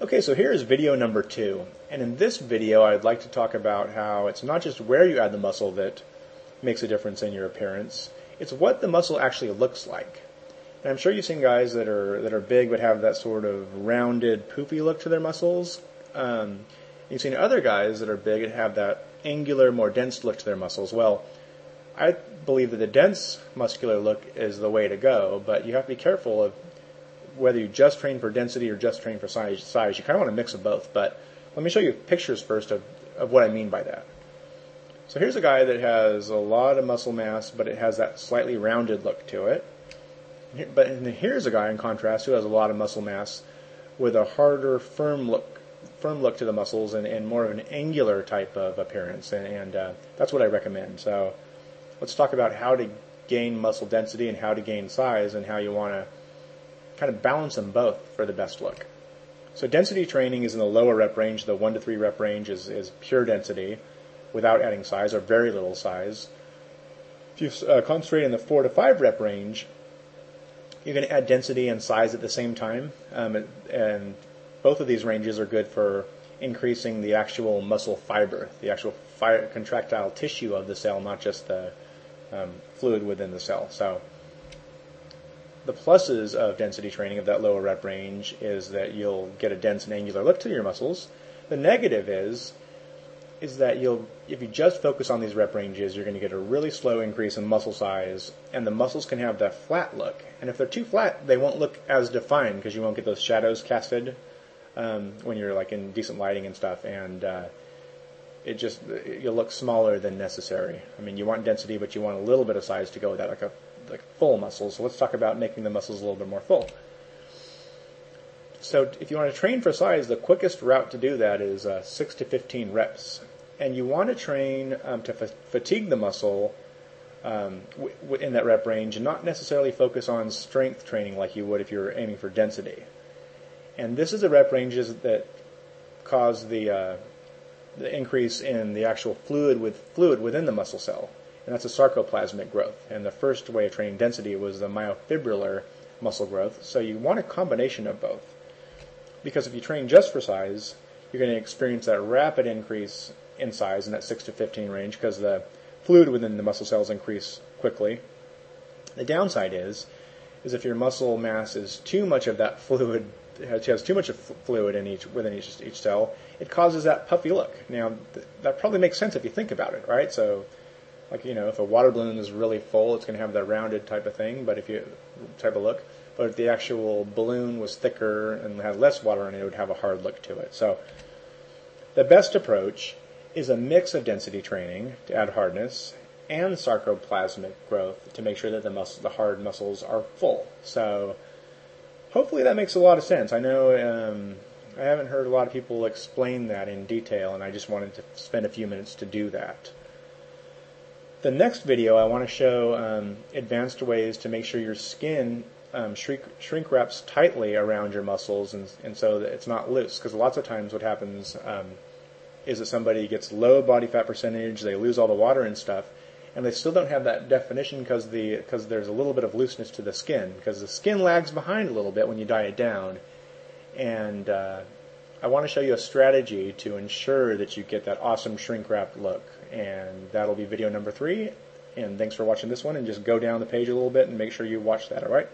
Okay, so here is video number 2, and in this video I'd like to talk about how it's not just where you add the muscle that makes a difference in your appearance, it's what the muscle actually looks like. And I'm sure you've seen guys that are big but have that sort of rounded, poofy look to their muscles. You've seen other guys that are big and have that angular, more dense look to their muscles. Well, I believe that the dense muscular look is the way to go, but you have to be careful of whether you just train for density or just train for size. You kind of want to mix of both, but let me show you pictures first of what I mean by that. So here's a guy that has a lot of muscle mass, but it has that slightly rounded look to it. But here's a guy, in contrast, who has a lot of muscle mass with a harder, firm look to the muscles and more of an angular type of appearance, and that's what I recommend. So let's talk about how to gain muscle density and how to gain size and how you want to kind of balance them both for the best look. So density training is in the lower rep range. The 1 to 3 rep range is pure density without adding size or very little size. If you concentrate in the 4 to 5 rep range, you're going to add density and size at the same time, and both of these ranges are good for increasing the actual muscle fiber, the actual contractile tissue of the cell, not just the fluid within the cell. So the pluses of density training of that lower rep range is that you'll get a dense and angular look to your muscles. The negative is that if you just focus on these rep ranges, you're going to get a really slow increase in muscle size, and the muscles can have that flat look. And if they're too flat, they won't look as defined because you won't get those shadows casted when you're like in decent lighting and stuff, and you'll look smaller than necessary. I mean, you want density, but you want a little bit of size to go with that, like full muscles. So let's talk about making the muscles a little bit more full. So if you want to train for size, the quickest route to do that is 6 to 15 reps. And you want to train to fatigue the muscle in that rep range and not necessarily focus on strength training like you would if you were aiming for density. And this is the rep ranges that cause the increase in the actual fluid within the muscle cell. And that's a sarcoplasmic growth. And the first way of training density was the myofibrillar muscle growth. So you want a combination of both. Because if you train just for size, you're going to experience that rapid increase in size in that 6 to 15 range because the fluid within the muscle cells increase quickly. The downside is if your muscle mass is too much of that fluid, has too much of fluid within each cell, it causes that puffy look. Now, that probably makes sense if you think about it, right? So, like, if a water balloon is really full, it's going to have that rounded type of thing, but if the actual balloon was thicker and had less water in it, it would have a hard look to it. So the best approach is a mix of density training to add hardness and sarcoplasmic growth to make sure that the hard muscles are full. So hopefully that makes a lot of sense. I know I haven't heard a lot of people explain that in detail, and I just wanted to spend a few minutes to do that. The next video I want to show advanced ways to make sure your skin shrink wraps tightly around your muscles and so that it's not loose, because lots of times what happens is that somebody gets low body fat percentage, they lose all the water and stuff, and they still don't have that definition because there's a little bit of looseness to the skin, because the skin lags behind a little bit when you diet down. And I want to show you a strategy to ensure that you get that awesome shrink wrapped look, and that'll be video number 3. And thanks for watching this one, and just go down the page a little bit and make sure you watch that, alright?